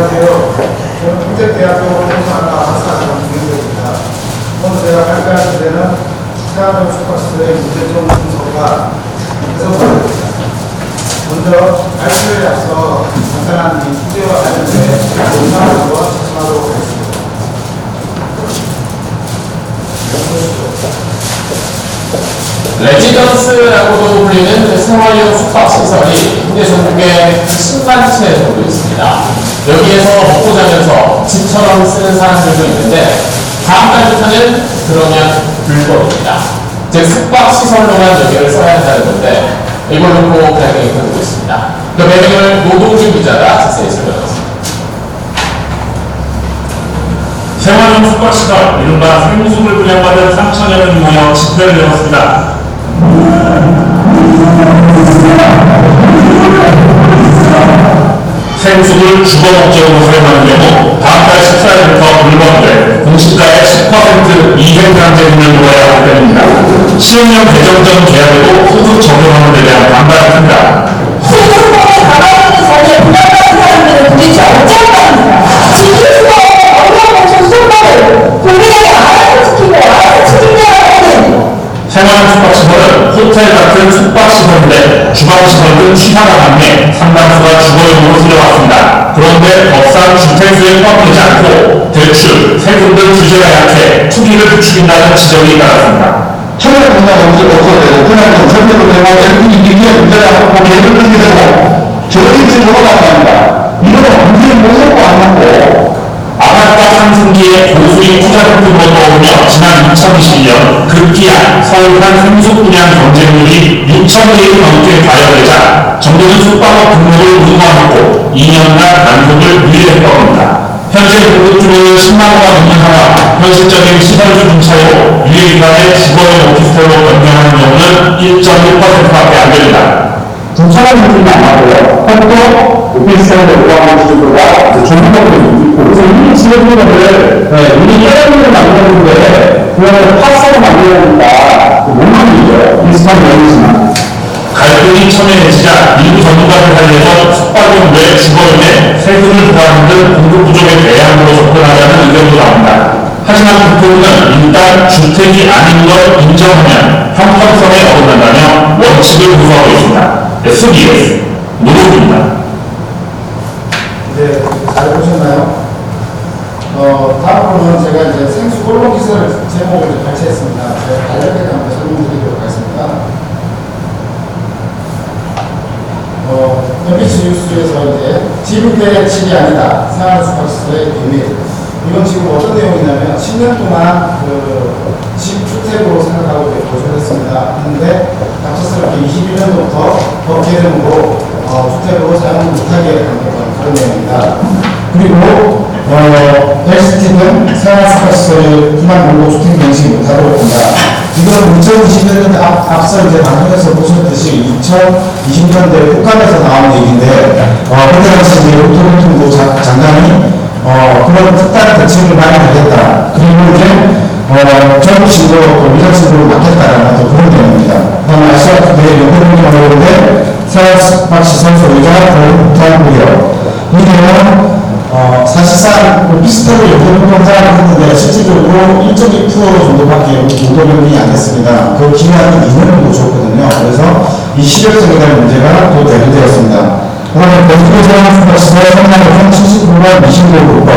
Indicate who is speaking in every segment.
Speaker 1: 안녕하세요. 저는 국제대학교 홍보학과 박사학원 김영재입니다. 오늘 제가 발표할 주제는 태아동 숙박시설의 문제점 분석과 해석입니다. 먼저 발표에 앞서 간단한 이 주제와 관련된 영상을 한번 시청하도록 하겠습니다.
Speaker 2: 레지던스라고도 불리는 생활용 숙박시설이 현재 전국에 10만 채 정도 있습니다. 여기에서 먹고 자면서 집처럼 쓰는 사람들도 있는데 다음 달부터는 그러면 불법입니다. 즉 숙박시설로만 여기를 써야 한다는 건데 이걸 놓고 발행이 되고 있습니다. 그 배경을 노동준 기자가 자세히 설명했습니다.
Speaker 3: 생활용 숙박시설, 이른바 생수를 분양받은 3천여 명이 모여 집회를 열었습니다. 생수를 주거목적으로 사용하는 경우 다음 달 14일부터 물건들 공시가의 10% 이행강제금을 물어야 하기 때문입니다. 시행령 개정 전 계약에도 소득 적용하는 데 대한 반발이 큽니다.
Speaker 4: 소득성에 가만히 있는 자리에 분양받은 사람들은 도대체 어쩌합니까? 지금 어려운 소속과를 국민에게 알아서 지키고 알아서 책임져야 하는
Speaker 3: 생활용 숙박시설은 호텔 같은 숙박시설인데 주방시설 등 취사가 반면 상당수가 주거용으로 들여왔습니다. 그런데 법상 주택수에 포함되지 않고 대출, 세금 등 규제가 약해 투기를 부추긴다는 지적이 나왔습니다.
Speaker 5: 청약 분양 없어도 되고 그냥 좀 선택을 되고 이게 문제라고 보면 예를 들게 되고 저희 집으로 나갑니다. 이거는 문제 모르고 안 하고
Speaker 3: 아파트 상승기에 고수익 투자금으로 넣으며 지난 2021년 급기야 서울 한 생수분양 경쟁률이 6,000개이 넘게 가열되자 정부는 숙박업 등록을 무마하고 2년간 단속을 유예했던 겁니다. 현재 공급 규모는 10만 호가 넘는 상황, 현실적인 시설 수준 차이로 유예기간에 주거용 오피스텔로 변경하는 경우는 1.1%밖에 안 됩니다.
Speaker 5: 주차장 느낌이 안 나고요. 또 오피스텔로 올라가는 기준보다 조명도 있고 그래서 이 지역들을 우리 깨닫는 만드는데 그거를 파스로 만들어야 못 만들죠. 비슷한 내용이지만
Speaker 3: 갈등이 첨예해지자 일부 전문가들 사이에서 숙박용 외 주거용에 세금을 부과하는 등 공급 부족의 대안으로 접근하자는 의견도 나옵니다. 하지만 국토부는 일단 주택이 아닌 걸 인정하면 형평성에 어긋난다며 원칙을 고수하고 있습니다. SBS 노동입니다.
Speaker 1: 네, 잘 보셨나요? 다음으로는 제가 이제 생수 골목 기술 제목을 이제 발췌했습니다. 제가 간략하게 한번 설명드리도록 하겠습니다. MBC 뉴스에서 이제 지붕대 집이 아니다. 생활 숙박시설의 비밀. 이건 지금 어떤 내용이냐면 10년 동안 집 주택으로 생각하고 보존을 했습니다. 그런데 갑작스럽게 21년도부터 법 개정으로 주택으로 사용 못하게 한 그런 내용입니다. 그리고 LCT 등 생활 숙박시설의 분양 공고 주택 명시 못하도록 합니다. 이건 2020년대 앞서 이제 방송에서 보셨듯이 2020년대 국감에서 나온 얘기인데 그때 당시 이제 교통부 장관이 그런 특단 대책을 마련하겠다. 그리고 이제 전국신고, 위장신고를 맡겠다라는 또 그런 내용입니다. 그 다음에 아시아투데이 연구원이 나오는데 생활숙박시설 소유자 보호부탁구역. 이 내용은 사실상 오피스텔로 연구원사를 했는데 실질적으로 1.2% 정도밖에 공동연구이 안 됐습니다. 그 기간은 2년 정도 줬거든요. 그래서 이 실효성에 대한 문제가 또 대두되었습니다. 그 다음에 건축생활숙박시설 성장률은 70%가 미신고 불법.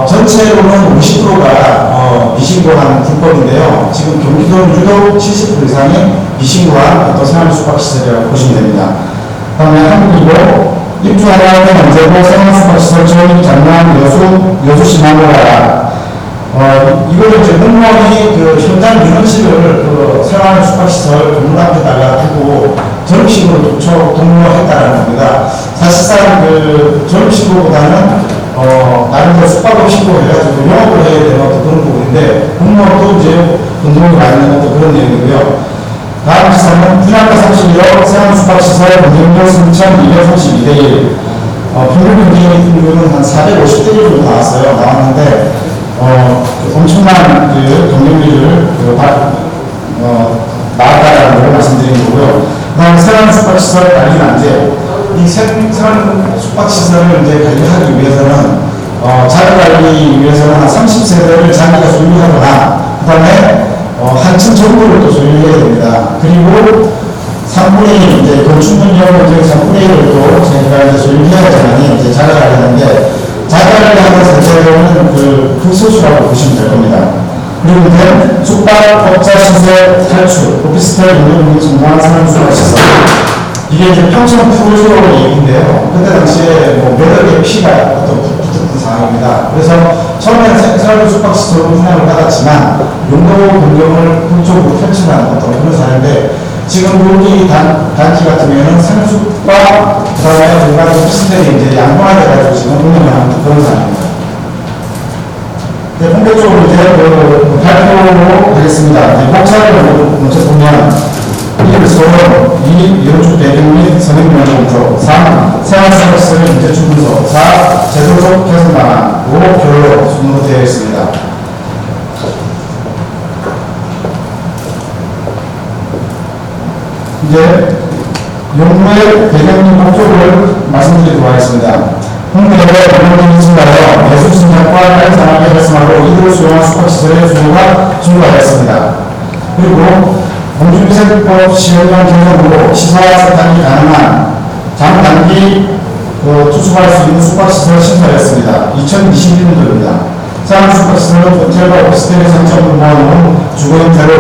Speaker 1: 전체로는 50%가 미신고한 불법인데요. 지금 경기도는 유독 70% 이상이 미신고한 어떤 생활숙박시설이라고 보시면 됩니다. 그 다음에 한국이고 입주하라는 문제고 생활숙박시설 조합 장난 여수 심하고라. 이거를 이제 공무원이 현장 민원실을 생활숙박시설 건물 앞에다가 두고 전입신고를 독려했다라는 겁니다. 사실상 전입신고보다는 나름대로 숙박업 신고해가지고 영업을 해야 되는 어떤 그런 부분인데 공무원도 이제 운동이 많이 나는 어떤 그런 내용이고요. 다음 기사는 분양가 31억 생활숙박시설 운영료 3,232대 1. 평균 경쟁률은 한 450대 1 정도 나왔는데 엄청난 경쟁률을 나왔다라는 걸 말씀드리는 거고요. 그 다음에 생활숙박시설 관리 난제 이 생활 숙박시설을 이제 관리하기 위해서는, 자가 관리 위해서는 한 30세대를 자기가 소유하거나, 그 다음에, 한 층 정도를 또 소유해야 됩니다. 그리고 3분의 1, 이제 건축 능력을 중에 3분의 1을 또 저희가 이제 소유해야지만 이제 자가 관리하는데, 자가 관리하는 세대는 그 극소수라고 보시면 될 겁니다. 그리고 이제 숙박업자 시설 탈출, 오피스텔 운영 등 성공한 산업수가 시설. 이게 이제 평촌 프로젝트 얘기인데요. 그때 당시에 뭐 몇억 개의 피가 어떤 붙었던 상황입니다. 그래서 처음에는 생활 숙박시설로 분양을 받았지만 용도 변경을 본적으로 펼치는 어떤 그런 사례인데 지금 여기 단지 같은 경우에는 생숙과 그 다음에 일반 오피스텔이 이제 양분하게 가지고 지금 운영하는 그런 상황입니다. 네, 본격적으로 이제 발표로 하겠습니다. 목차를 먼저 보면 1. 서울 2. 이론적 배경 및 선행명령부터 3. 생활서비스를 문제 주문서 4. 제도적 개선 방안 5. 결로 순으로 되어 있습니다. 이제 용무의 배경 및 목적을 말씀드리도록 하겠습니다. 홍대에 운영되는 증가하여 예술신작과 다양산업에 활성화로 이들을 수용한 숙박시설의 수요가 증가하였습니다. 그리고 공중위생법 시행령 개정으로 시설화 세탁이 가능한 장단기 투숙할 수 있는 숙박시설을 신설했습니다. 2021년도입니다. 상업숙박시설은 호텔과 오피스텔의 장점을 모아놓은 주거 형태로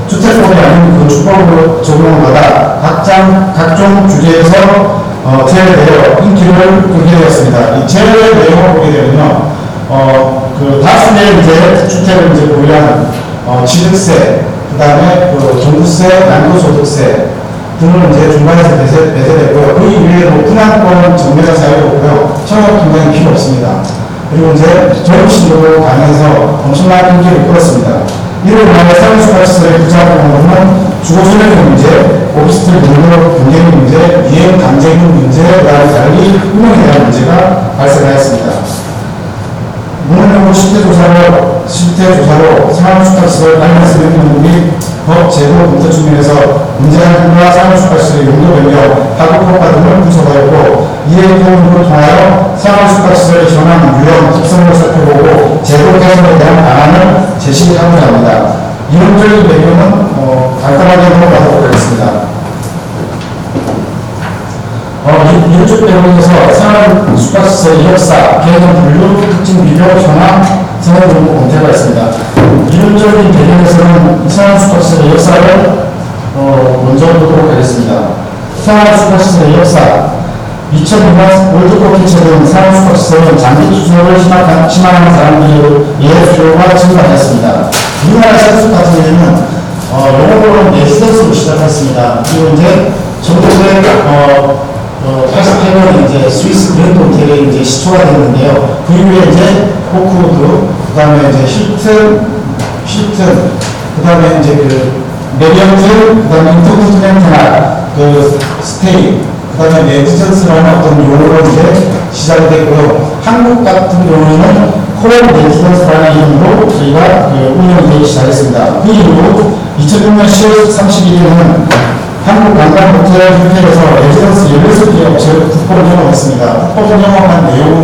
Speaker 1: 주택법이 아닌 건축법으로 적용을 받아 각종 규제에서 제외되어 인기를 끌게 되었습니다. 이 제외 내용을 보게 되면요, 다수의 이제 주택을 이제 보유한 취득세, 그 다음에 종부세, 양도소득세 등을 이제 중간에서 배제되고요. 그 이외에도 분양권 정매가 사유가 없고요. 청약 통장이 필요 없습니다. 그리고 이제 정신도 강해서 엄청난 인기를 끌었습니다. 이를 인하여 상업숙박시설의 부자금은 주거수익 문제, 오피스텔 물로 경쟁 문제, 이행 감정금 문제와 달리 운영에 대한 문제가 발생하였습니다. 문화연구 실태조사로 상업숙박시설 관련 설명 및 법 제도 검토 측면에서 문제한과 상업숙박시설의 용도 변경, 하급 효과 등을 분석하였고 이에 도움을 통하여 상업숙박시설의 현황, 유형, 특성을 살펴보고 제도 개선에 대한 방안을 제시하고자 합니다. 이론적인 배경은 간단하게 넘어가도록 하겠습니다. 이쪽 배경에서 상업숙박시설의 역사, 개선 분류, 특징 비교, 현황, 생활 정보 검토가 있습니다. 이론적인 배경에서는 상업숙박시설의 역사를 먼저 보도록 하겠습니다. 상업숙박시설의 역사 2002년 월드컵 개최된 상업숙박시설은 장기 투숙을 심화하는 사람들의 수요가 증가했습니다. 우리나라 상습 같은 경우에는 영어로는 레지던스로 시작했습니다. 그리고 이제 1988년에 이제 스위스 그랜드 호텔에 이제 시초가 됐는데요. 그 이후에 이제 호크우드, 그 다음에 이제 힐튼, 그 다음에 이제 메리언트, 그 다음에 인터컨티넨탈, 스테이, 그 다음에 레지던스라는 어떤 용어로 이제 시작이 됐고요. 한국 같은 경우에는 코레 레지던스라는 이름으로 저희가 운영이 되기 시작했습니다. 그 이후로 2006년 10월 31일에는 한국관광호텔협회에서 레지던스 16개 업체를 국법 영업했습니다. 국법 영업한 내용은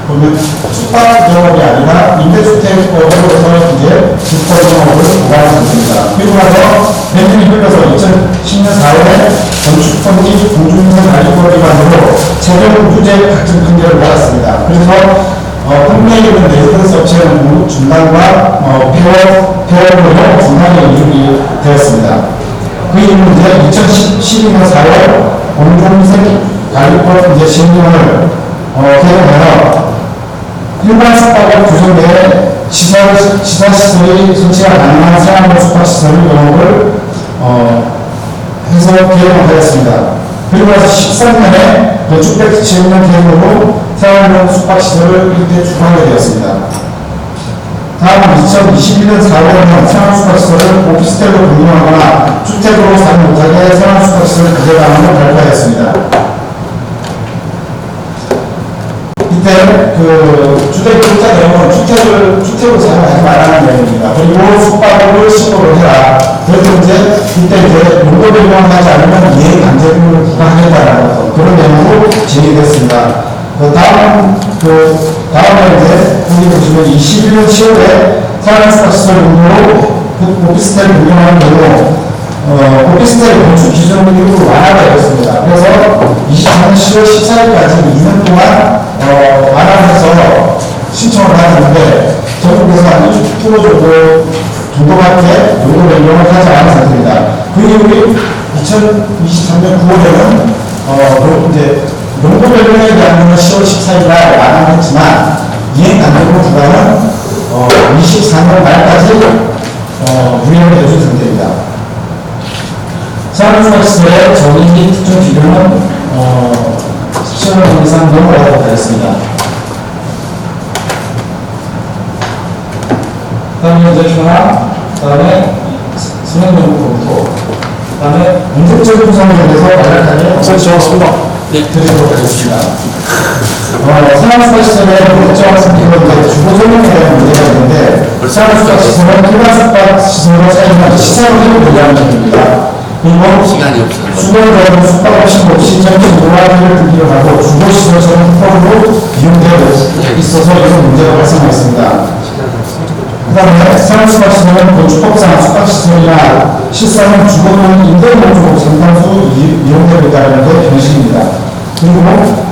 Speaker 1: 보면 숙박 영업이 아니라 임대주택법으로 해서 이제 국법 영업을 보관하는 겁니다. 그리고 나서 벤틀이 흘러서 2010년 4월에 건축법 및 공중위생관리법 위반으로 재정 무죄 각종 판결을 받았습니다. 그래서 국내에 있는 레지던스 업체는 중단과 폐업으로 중단에 이르게 되었습니다. 그 이후로 이제 2012년 4월 공중위생관리법 이제 시행령을 개정하여 일반 숙박업 구성대에 시설시설이 설치가 가능한 생활용 숙박시설 영업을 해서 개정을 하였습니다. 그리고 나서 13년에 건축백 시행령 개정으로 생활용 숙박시설을 이때 추가하게 되었습니다. 다음 2021년 4월에는 생활숙박시설을 오피스텔로 변경하거나 주택으로 사용 못하게 생활숙박시설 규제 방안을 발표하였습니다. 주택 공짜 내용은 주택으로 사용하지 말라는 내용입니다. 그리고 숙박을 신고를 해라. 그래서 이때 용도 변경하지 않으면 이해 강제금을 부과하겠다라는 그런 내용으로 진행됐습니다. 다음에 여기 보시면 21년 10월에 사랑스파시설 용도로 오피스텔 운영하는 경우 오피스텔 건축 기준은 일부 완화가 되었습니다. 그래서 24년 10월 14일까지 2년 동안 완화를 해서 신청을 하였는데 전국에서 한 20% 정도밖에 용도 변경을 하지 않은 상태입니다. 그 이후에 2023년 9월에는 이제 용도 변경에 대한 10월 14일 날 완화를 했지만 이행 단계로 부과는 24년 말까지 운영이 되어준 상태입니다. 사랑스파시설의 정의 및 특정 기준은 17년 이상 넘어가도록 하겠습니다. 다음에 이제 현황, 다음에 수행정보부터, 다음에 공적적인 구성에 대해서 간략하게 적었습니다. 드리도록 하겠습니다. 사랑스파시설의 공적적 상태로 주거 설명에 대한 문제가 있는데 사랑스파시설은 일반 숙박시설로 사용하는 시설을 얘기하는 겁니다. 그리고
Speaker 6: 시간이 없어요.
Speaker 1: 수도원은 숙박없이 없이 전체 노화를 들기로 하고 주거시설처럼 포함으로 이용되어 있어서 이런 문제가 발생했습니다. 그 다음에 사랑스파시설은 건축법상 숙박시설이나 실상은 주거용 임대목적으로 상당수 이용되고 있다는 게 현실입니다. 그리고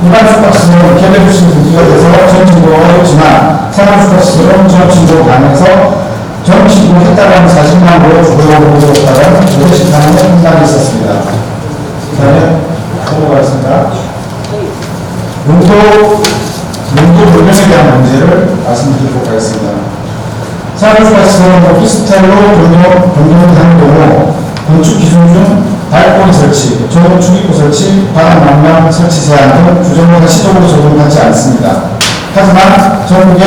Speaker 1: 일반 숙박시설은 개별주식 등기가 돼서 전신고가 없지만 사랑스파시설은 전신고 가능해서 정식으로 했다라는 사실만으로 주거용으로 따른 오래시간의 판단이 있었습니다. 그 다음에 넘어가겠습니다. 용도 변경에 대한 문제를 말씀드리도록 하겠습니다. 사랑스파시설은 오피스텔로 변경하는 경우 건축 기준 중 발코니 설치, 저온 출입구 설치, 바닥 난방 설치 제한 등 규정보다 시도로 적용하지 않습니다. 하지만 전국에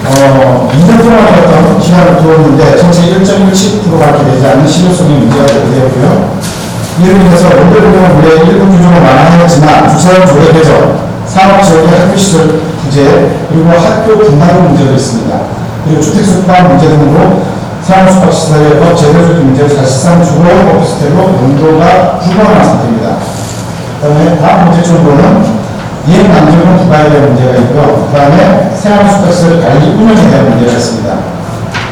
Speaker 1: 2년 동안이었던 기간을 두었는데 전체 1.17%밖에 되지 않는 실효성의 문제가 되었고요. 이를 인해서 원대 변경을 위해 일부 규정을 완화하였지만 주사원 조례 개정, 산업지역의 학교시설 부재, 그리고 학교 분담 문제도 있습니다. 그리고 주택숙박 문제 등으로 산업숙박시설의 법 제도적 문제로 사실상 주거용 오피스텔로 용도가 불가능한 상태입니다. 그 다음에 다음 문제 정보는 이행 단계는 부과에 대한 문제가 있고요. 그 다음에 생활숙박시설 관리 운영에 대한 문제가 있습니다.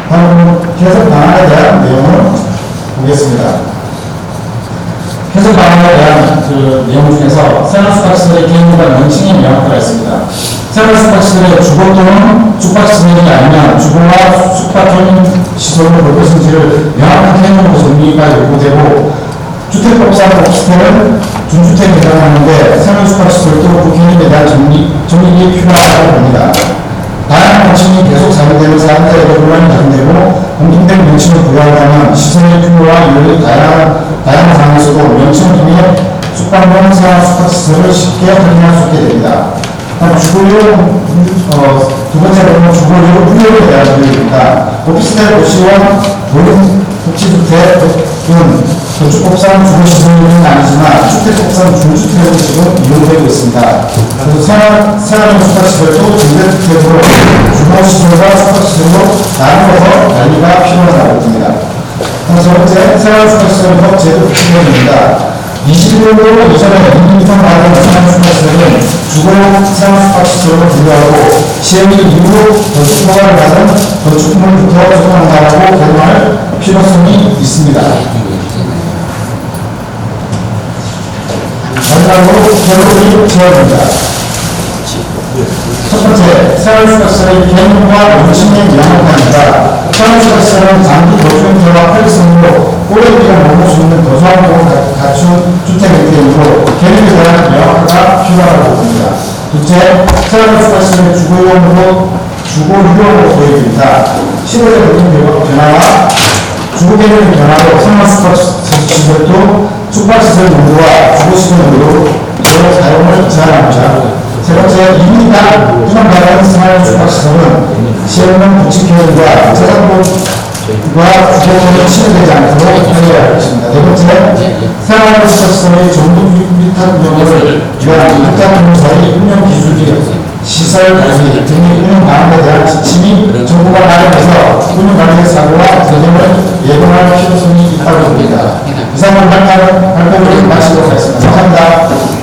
Speaker 1: 다음은 개선 방안에 대한 내용을 보겠습니다. 개선 방안에 대한 그 내용 중에서 생활숙박시설의 개인보다 명칭이 명확하가 있습니다. 생활숙박시설의 주거 또는 숙박시설이 아니면 주거와 숙박형 시설로 볼 것인지를 명확하게 해놓은 정리가 요구되고 주택법상 오피스텔은 준주택에 해당하는데 생활숙박시설도 그 개념에 대한 정립이 필요하다고 봅니다. 다양한 명칭이 계속 사용되는 사람들에게 논란이 발생되고 공통된 명칭을 부여한다면 시설의 규모와 유형이 다양한 상황에서도 명칭을 통해 숙박용 생활숙박시설을 쉽게 확인할 수 있게 됩니다. 주거용, 두 번째로는 주거용 운영에 대한 문제입니다. 오피스텔 도시원, 도심 복지주택 등 건축법상 주거시설은 아니지만 주택법상 중주택으로 지금 이용되고 있습니다. 그래서 생활용 숙박시설도 중대주택으로 주거시설과 숙박시설로 나누어서 관리가 필요하다고 봅니다. 첫 번째, 생활용 숙박시설법 제도 규정입니다. 21년도 이전에 2년 이상 받은 생활숙박시설은 주거용 생활숙박시설로 분류하고 시행일 이후 건축허가를 받은 건축물부터 적용한다고 결정할 필요성이 있습니다. 마지막으로 결론이 지어집니다. 첫 번째, 생활숙박시설의 개념과 원칙의 명확합니다. 생활숙박시설은 장기 거주 형태와 편리성으로 오랜 기간 머물 수 있는 거주환경을 갖춘 주택 형태이므로 개념에 대한 명확화가 필요하다고 봅니다. 둘째, 생활숙박시설의 주거유형으로 보여집니다. 시골의 교통 변화와 주거 개념의 변화로 생활숙박시설도 숙박시설 용도와 주거시설 용도로 사용을 제한합니다. 세 번째, 이민이나 부담받은 생활숙박시설은 시행령 부칙효율과 재산권과 주거권이 침해되지 않도록 하여야 하겠습니다. 네 번째, 생활숙박시설의 정부 위탁 운영을 위한 위탁 공사의 운영 기준이 시설 관리 등의 운영 방안에 대한 지침이 정부가 마련해서 운영 관리 사고와 재정을 예방할 필요성이 있다고 봅니다. 이상을 발표를 마치도록 하겠습니다. 감사합니다.